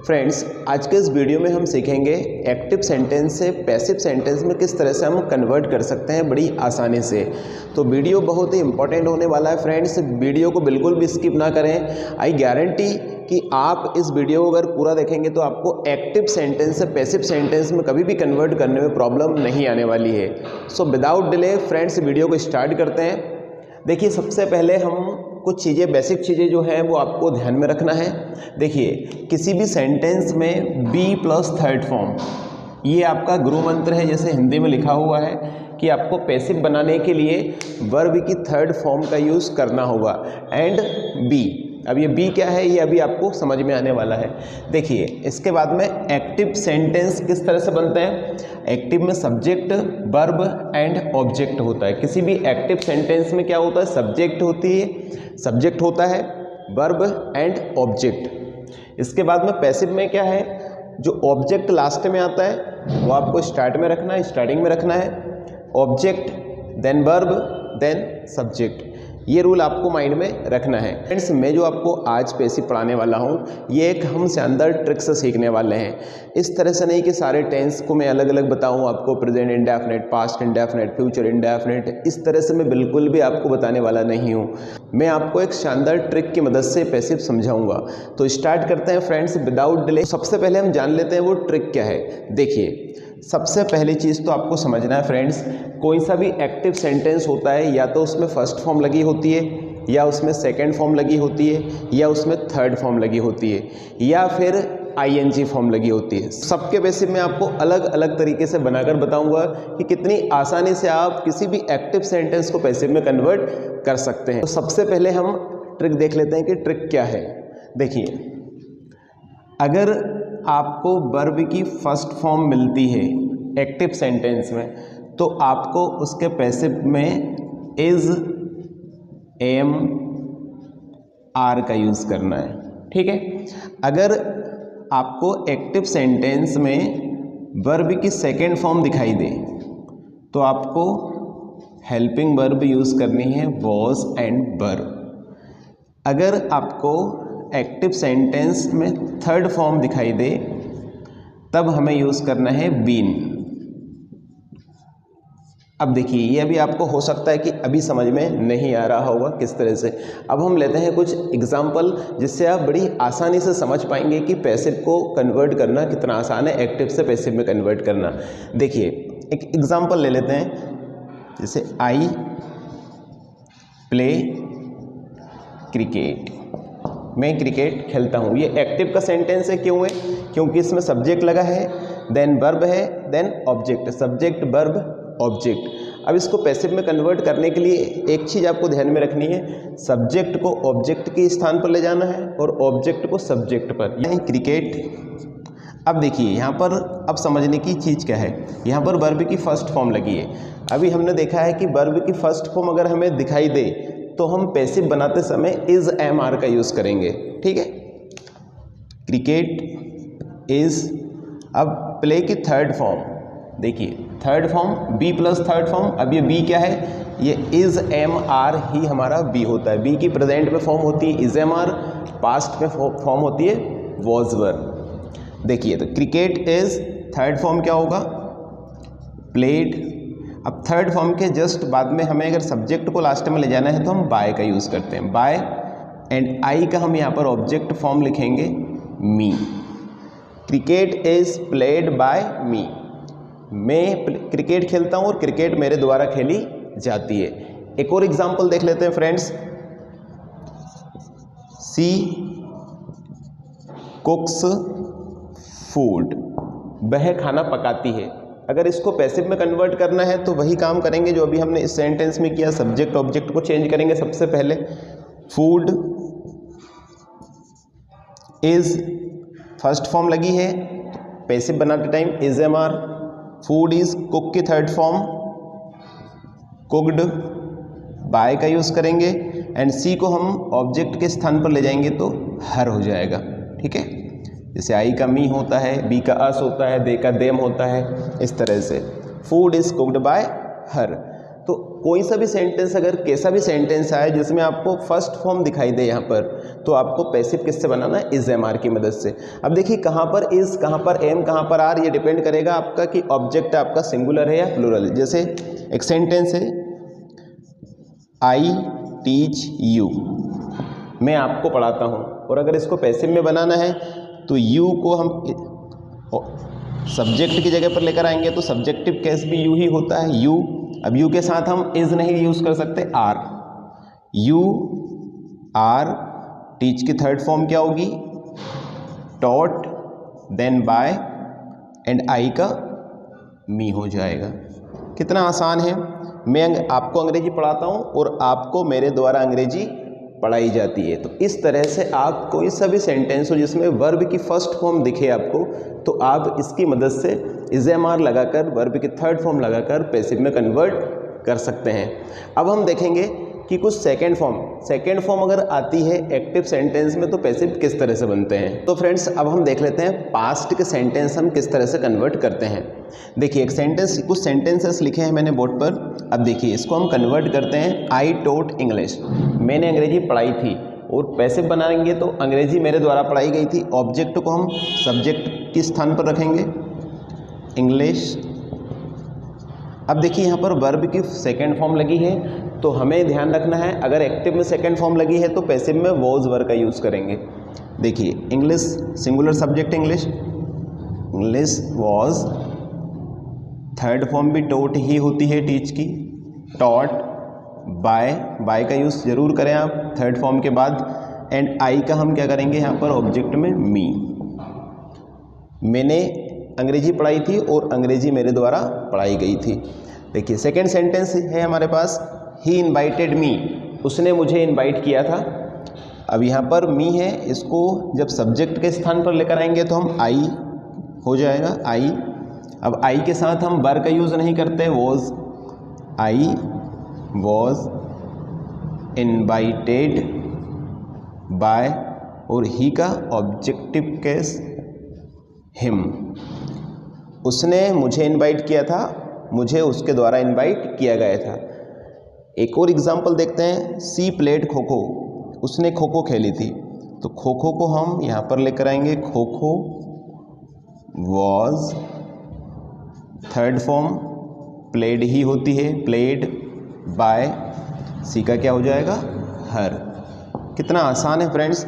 Friends, आज के इस वीडियो में हम सीखेंगे एक्टिव सेंटेंस से पैसिव सेंटेंस में किस तरह से हम कन्वर्ट कर सकते हैं बड़ी आसानी से। तो वीडियो बहुत ही इंपॉर्टेंट होने वाला है फ्रेंड्स, वीडियो को बिल्कुल भी स्किप ना करें। आई गारंटी कि आप इस वीडियो को अगर पूरा देखेंगे तो आपको एक्टिव सेंटेंस से पैसिव सेंटेंस में कभी भी कन्वर्ट करने में प्रॉब्लम नहीं आने वाली है। So without delay friends video को स्टार्ट करते हैं। देखिए, सबसे पहले हम कुछ चीज़ें, बेसिक चीज़ें जो हैं वो आपको ध्यान में रखना है। देखिए, किसी भी सेंटेंस में बी प्लस थर्ड फॉर्म, ये आपका गुरु मंत्र है, जैसे हिंदी में लिखा हुआ है कि आपको पैसिव बनाने के लिए वर्ब की थर्ड फॉर्म का यूज़ करना होगा। एंड बी, अब ये बी क्या है ये अभी आपको समझ में आने वाला है। देखिए, इसके बाद में एक्टिव सेंटेंस किस तरह से बनते हैं। एक्टिव में सब्जेक्ट, वर्ब एंड ऑब्जेक्ट होता है। किसी भी एक्टिव सेंटेंस में क्या होता है, सब्जेक्ट होता है, वर्ब एंड ऑब्जेक्ट। इसके बाद में पैसिव में क्या है, जो ऑब्जेक्ट लास्ट में आता है वो आपको स्टार्ट में रखना है, स्टार्टिंग में रखना है। Object, then verb, then subject. ये रूल आपको माइंड में रखना है। फ्रेंड्स, मैं जो आपको आज पैसिव पढ़ाने वाला हूँ ये एक हम शानदार ट्रिक से सीखने वाले हैं। इस तरह से नहीं कि सारे टेंस को मैं अलग अलग बताऊँ आपको, present indefinite, past indefinite, future indefinite, इस तरह से मैं बिल्कुल भी आपको बताने वाला नहीं हूँ। मैं आपको एक शानदार ट्रिक की मदद से पैसिव समझाऊंगा। तो स्टार्ट करते हैं फ्रेंड्स विदाउट डिले। सबसे पहले हम जान लेते हैं वो ट्रिक क्या है। देखिए, सबसे पहली चीज़ तो आपको समझना है फ्रेंड्स, कोई सा भी एक्टिव सेंटेंस होता है या तो उसमें फर्स्ट फॉर्म लगी होती है, या उसमें सेकंड फॉर्म लगी होती है, या उसमें थर्ड फॉर्म लगी होती है, या फिर आईएनजी फॉर्म लगी होती है। सबके बेसिस में आपको अलग अलग तरीके से बनाकर बताऊंगा कि कितनी आसानी से आप किसी भी एक्टिव सेंटेंस को पैसिव में कन्वर्ट कर सकते हैं। तो सबसे पहले हम ट्रिक देख लेते हैं कि ट्रिक क्या है। देखिए, अगर आपको वर्ब की फर्स्ट फॉर्म मिलती है एक्टिव सेंटेंस में तो आपको उसके पैसिव में इज, एम, आर का यूज़ करना है। ठीक है। अगर आपको एक्टिव सेंटेंस में वर्ब की सेकेंड फॉर्म दिखाई दे तो आपको हेल्पिंग वर्ब यूज़ करनी है, वॉज एंड वर। अगर आपको एक्टिव सेंटेंस में थर्ड फॉर्म दिखाई दे तब हमें यूज़ करना है बीन। अब देखिए, ये अभी आपको हो सकता है कि अभी समझ में नहीं आ रहा होगा किस तरह से। अब हम लेते हैं कुछ एग्जाम्पल जिससे आप बड़ी आसानी से समझ पाएंगे कि पैसिव को कन्वर्ट करना कितना आसान है, एक्टिव से पैसिव में कन्वर्ट करना। देखिए, एक एग्जाम्पल ले लेते हैं, जैसे आई प्ले क्रिकेट, मैं क्रिकेट खेलता हूँ। ये एक्टिव का सेंटेंस है। क्यों है? क्योंकि इसमें सब्जेक्ट लगा है, देन वर्ब है, then object, subject verb object. अब इसको पैसिव में कन्वर्ट करने के लिए एक चीज़ आपको ध्यान में रखनी है, सब्जेक्ट को ऑब्जेक्ट के स्थान पर ले जाना है और ऑब्जेक्ट को सब्जेक्ट पर। यानी क्रिकेट। अब देखिए, यहाँ पर अब समझने की चीज़ क्या है, यहाँ पर वर्ब की फर्स्ट फॉर्म लगी है। अभी हमने देखा है कि वर्ब की फर्स्ट फॉर्म अगर हमें दिखाई दे तो हम पैसिव बनाते समय इज, एम, आर का यूज़ करेंगे। ठीक है। Cricket is. अब प्ले की थर्ड फॉर्म, देखिए third form be plus third form. अब ये बी क्या है, ये इज, एम, आर ही हमारा बी होता है। बी की प्रेजेंट में फॉर्म होती है इज, एम, आर, पास्ट में फॉर्म होती है वॉज, वर। देखिए, तो क्रिकेट इज, थर्ड फॉर्म क्या होगा, प्लेड। अब थर्ड फॉर्म के जस्ट बाद में हमें अगर सब्जेक्ट को लास्ट में ले जाना है तो हम बाय का यूज़ करते हैं, बाय। एंड आई का हम यहाँ पर ऑब्जेक्ट फॉर्म लिखेंगे मी। क्रिकेट इज प्लेड बाय मी। मैं क्रिकेट खेलता हूँ और क्रिकेट मेरे द्वारा खेली जाती है। एक और एग्जांपल देख लेते हैं फ्रेंड्स, सी कुक्स फूड, वह खाना पकाती है। अगर इसको पैसिव में कन्वर्ट करना है तो वही काम करेंगे जो अभी हमने इस सेंटेंस में किया, सब्जेक्ट ऑब्जेक्ट को चेंज करेंगे। सबसे पहले फूड इज, फर्स्ट फॉर्म लगी है, पैसिव बनाते time is, am, are. Food is, cook की थर्ड फॉर्म कुक्ड, बाय का यूज़ करेंगे। एंड सी को हम ऑब्जेक्ट के स्थान पर ले जाएंगे तो हर हो जाएगा। ठीक है। जैसे आई का मी होता है, बी का अस होता है, दे का देम होता है, इस तरह से फूड इज कुक्ड बाय हर। तो कोई सा भी सेंटेंस, अगर कैसा भी सेंटेंस आए जिसमें आपको फर्स्ट फॉर्म दिखाई दे यहाँ पर, तो आपको पैसिव किससे बनाना है, इज एम आर की मदद से। अब देखिए कहाँ पर इज, कहाँ पर एम, कहाँ पर आर, ये डिपेंड करेगा आपका कि ऑब्जेक्ट आपका सिंगुलर है या प्लूरल। जैसे एक सेंटेंस है, आई टीच यू, मैं आपको पढ़ाता हूँ, और अगर इसको पैसिव में बनाना है तो यू को हम सब्जेक्ट की जगह पर लेकर आएंगे, तो सब्जेक्टिव केस भी यू ही होता है, यू। अब यू के साथ हम इज नहीं यूज कर सकते, आर। यू आर, टीच की थर्ड फॉर्म क्या होगी, taught, then by, and I का मी हो जाएगा। कितना आसान है। मैं आपको अंग्रेजी पढ़ाता हूँ और आपको मेरे द्वारा अंग्रेजी पढ़ाई जाती है। तो इस तरह से आप कोई सा भी सेंटेंस हो जिसमें वर्ब की फर्स्ट फॉर्म दिखे आपको, तो आप इसकी मदद से इज एम आर लगाकर, वर्ब की थर्ड फॉर्म लगाकर पैसिव में कन्वर्ट कर सकते हैं। अब हम देखेंगे कि कुछ सेकंड फॉर्म अगर आती है एक्टिव सेंटेंस में तो पैसिव किस तरह से बनते हैं। तो फ्रेंड्स अब हम देख लेते हैं पास्ट के सेंटेंस हम किस तरह से कन्वर्ट करते हैं। देखिए एक सेंटेंस, कुछ सेंटेंसेस लिखे हैं मैंने बोर्ड पर। अब देखिए इसको हम कन्वर्ट करते हैं, आई टॉट इंग्लिश, मैंने अंग्रेजी पढ़ाई थी, और पैसिव बनाएंगे तो अंग्रेजी मेरे द्वारा पढ़ाई गई थी। ऑब्जेक्ट को हम सब्जेक्ट के स्थान पर रखेंगे, इंग्लिश। अब देखिए यहाँ पर वर्ब की सेकंड फॉर्म लगी है, तो हमें ध्यान रखना है अगर एक्टिव में सेकंड फॉर्म लगी है तो पैसिव में वॉज वर्ब का यूज़ करेंगे। देखिए English, singular subject English, English was, third form भी टॉट ही होती है टीच की, टॉट, बाय का यूज़ जरूर करें आप थर्ड फॉर्म के बाद, एंड आई का हम क्या करेंगे यहाँ पर ऑब्जेक्ट में, मी। मैंने अंग्रेजी पढ़ाई थी और अंग्रेजी मेरे द्वारा पढ़ाई गई थी। देखिए सेकंड सेंटेंस है हमारे पास, ही इन्वाइटेड मी, उसने मुझे इन्वाइट किया था। अब यहाँ पर मी है, इसको जब सब्जेक्ट के स्थान पर लेकर आएंगे तो हम आई हो जाएगा, आई। अब आई के साथ हम वर का यूज़ नहीं करते, was, I was invited bye, और ही का ऑब्जेक्टिव केस हिम, उसने मुझे इनवाइट किया था, मुझे उसके द्वारा इनवाइट किया गया था। एक और एग्जांपल देखते हैं, सी प्लेड खो खो, उसने खो खो खेली थी, तो खो खो को हम यहाँ पर लेकर आएंगे, kho kho was, third form played ही होती है, प्लेड बाय, सी का क्या हो जाएगा, हर। कितना आसान है फ्रेंड्स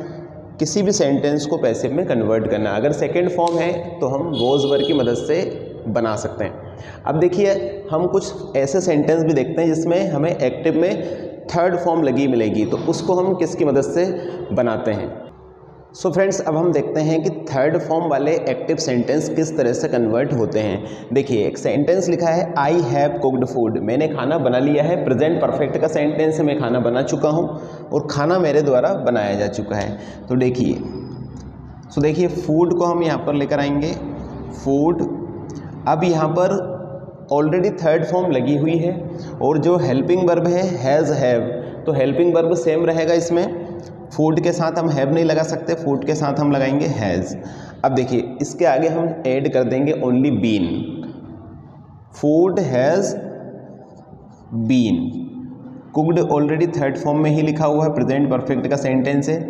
किसी भी सेंटेंस को पैसिव में कन्वर्ट करना। अगर सेकंड फॉर्म है तो हम वॉज वर्ब की मदद से बना सकते हैं। अब देखिए हम कुछ ऐसे सेंटेंस भी देखते हैं जिसमें हमें एक्टिव में थर्ड फॉर्म लगी मिलेगी, तो उसको हम किसकी मदद से बनाते हैं। सो फ्रेंड्स अब हम देखते हैं कि थर्ड फॉर्म वाले एक्टिव सेंटेंस किस तरह से कन्वर्ट होते हैं। देखिए एक सेंटेंस लिखा है, आई हैव कुक्ड फूड, मैंने खाना बना लिया है। प्रेजेंट परफेक्ट का सेंटेंस है, मैं खाना बना चुका हूँ और खाना मेरे द्वारा बनाया जा चुका है। तो देखिए फूड को हम यहाँ पर लेकर आएंगे, फूड। अब यहाँ पर ऑलरेडी थर्ड फॉर्म लगी हुई है और जो हेल्पिंग वर्ब है हैज़, हैव, तो हेल्पिंग वर्ब सेम रहेगा इसमें। फूड के साथ हम हैव नहीं लगा सकते, फूड के साथ हम लगाएंगे हैज़। अब देखिए इसके आगे हम ऐड कर देंगे only been, food has been. Cooked already third form में ही लिखा हुआ है, प्रेजेंट परफेक्ट का सेंटेंस है,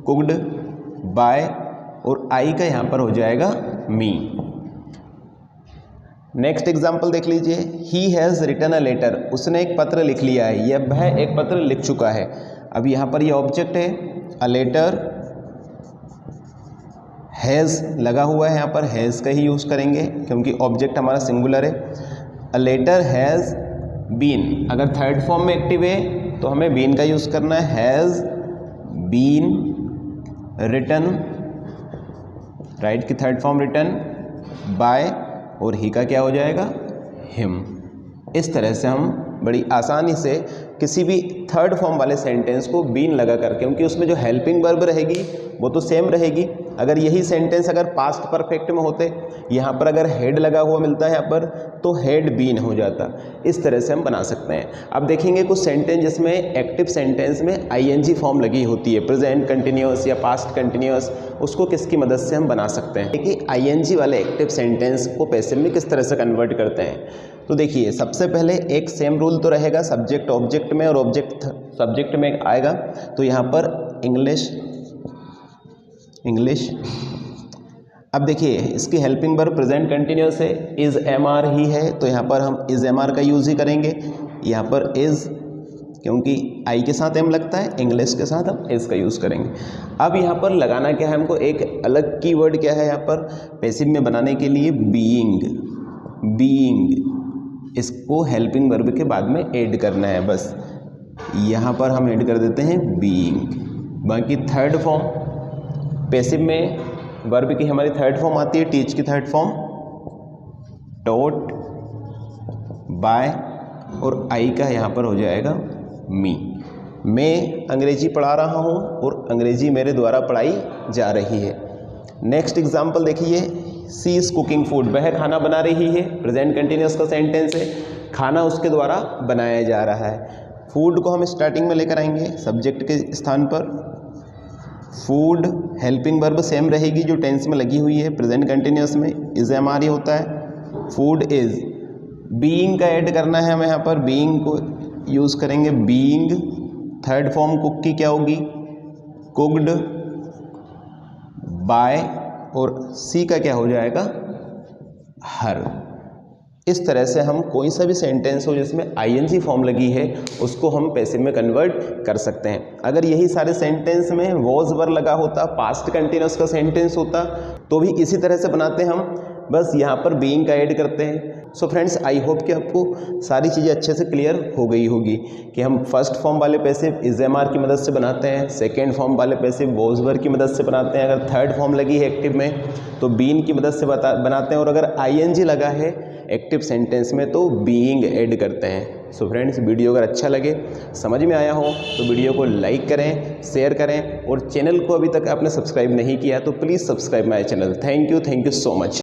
कुक्ड बाय, और आई का यहाँ पर हो जाएगा मी। नेक्स्ट एग्जाम्पल देख लीजिए, he has written a letter, उसने एक पत्र लिख लिया है, यह वह एक पत्र लिख चुका है। अब यहाँ पर ये ऑब्जेक्ट है, अ लेटर, हैज़ लगा हुआ है, यहाँ पर हैज़ का ही यूज़ करेंगे क्योंकि ऑब्जेक्ट हमारा सिंगुलर है। अ लेटर हैज़ बीन, अगर थर्ड फॉर्म में एक्टिव है तो हमें बीन का यूज़ करना है, हैज़ बीन रिटन, राइट की थर्ड फॉर्म रिटन बाय, और ही का क्या हो जाएगा, हिम। इस तरह से हम बड़ी आसानी से किसी भी थर्ड फॉर्म वाले सेंटेंस को बीन लगा कर, क्योंकि उसमें जो हेल्पिंग वर्ब रहेगी वो तो सेम रहेगी अगर यही सेंटेंस अगर पास्ट परफेक्ट में होते, यहाँ पर अगर हेड लगा हुआ मिलता है यहाँ पर, तो हैड बीन हो जाता। इस तरह से हम बना सकते हैं। अब देखेंगे कुछ सेंटेंस जिसमें एक्टिव सेंटेंस में आईएनजी फॉर्म लगी होती है, प्रेजेंट कंटिन्यूअस या पास्ट कंटिन्यूअस, उसको किसकी मदद से हम बना सकते हैं कि आईएनजी वाले एक्टिव सेंटेंस को पैसिव में किस तरह से कन्वर्ट करते हैं। तो देखिए सबसे पहले एक सेम रूल तो रहेगा सब्जेक्ट ऑब्जेक्ट में, और ऑब्जेक्ट सब्जेक्ट में आएगा तो यहाँ पर इंग्लिश। अब देखिए इसकी हेल्पिंग वर्ब प्रेजेंट कंटिन्यूअस है, इज़ एमआर ही है, तो यहाँ पर हम इज़ एमआर का यूज़ ही करेंगे। यहाँ पर इज़ क्योंकि आई के साथ एम लगता है, इंग्लिश के साथ हम इज़ का यूज़ करेंगे। अब यहाँ पर लगाना क्या है हमको, एक अलग कीवर्ड क्या है यहाँ पर पैसिव में बनाने के लिए, बीइंग, इसको हेल्पिंग वर्ब के बाद में ऐड करना है। बस यहाँ पर हम ऐड कर देते हैं बीइंग। बाकी थर्ड फॉर्म पैसिव में वर्ब की हमारी थर्ड फॉर्म आती है, टीच की थर्ड फॉर्म टॉट, बाय, और आई का यहाँ पर हो जाएगा मी। मैं अंग्रेजी पढ़ा रहा हूँ और अंग्रेजी मेरे द्वारा पढ़ाई जा रही है। नेक्स्ट एग्जाम्पल देखिए, सी इज़ कुकिंग फूड, वह खाना बना रही है, प्रेजेंट कंटिन्यूअस का सेंटेंस है, खाना उसके द्वारा बनाया जा रहा है। फूड को हम स्टार्टिंग में लेकर आएंगे सब्जेक्ट के स्थान पर, फूड हेल्पिंग वर्ब सेम रहेगी जो टेंस में लगी हुई है, प्रेजेंट कंटिन्यूअस में इज़ एमआर ही होता है। फूड इज़, बीइंग का ऐड करना है हमें, यहाँ पर बीइंग को यूज़ करेंगे, बीइंग। थर्ड फॉर्म कुक की क्या होगी, कुक्ड, बाय, और सी का क्या हो जाएगा, हर। इस तरह से हम कोई सा भी सेंटेंस हो जिसमें आईएनजी फॉर्म लगी है उसको हम पैसिव में कन्वर्ट कर सकते हैं। अगर यही सारे सेंटेंस में वॉज वर लगा होता, पास्ट कंटिन्यूअस का सेंटेंस होता, तो भी इसी तरह से बनाते हम, बस यहाँ पर बीइंग का ऐड करते हैं। सो फ्रेंड्स, आई होप कि आपको सारी चीज़ें अच्छे से क्लियर हो गई होगी कि हम फर्स्ट फॉर्म वाले पैसिव इज़ एमआर की मदद से बनाते हैं, सेकेंड फॉर्म वाले पैसिव वॉज वर की मदद से बनाते हैं, अगर थर्ड फॉर्म लगी है एक्टिव में तो बीन की मदद से बनाते हैं, और अगर आईएनजी लगा है एक्टिव सेंटेंस में तो बीइंग ऐड करते हैं। सो फ्रेंड्स, वीडियो अगर अच्छा लगे, समझ में आया हो तो वीडियो को लाइक करें, शेयर करें, और चैनल को अभी तक आपने सब्सक्राइब नहीं किया तो please subscribe my channel. Thank you so much.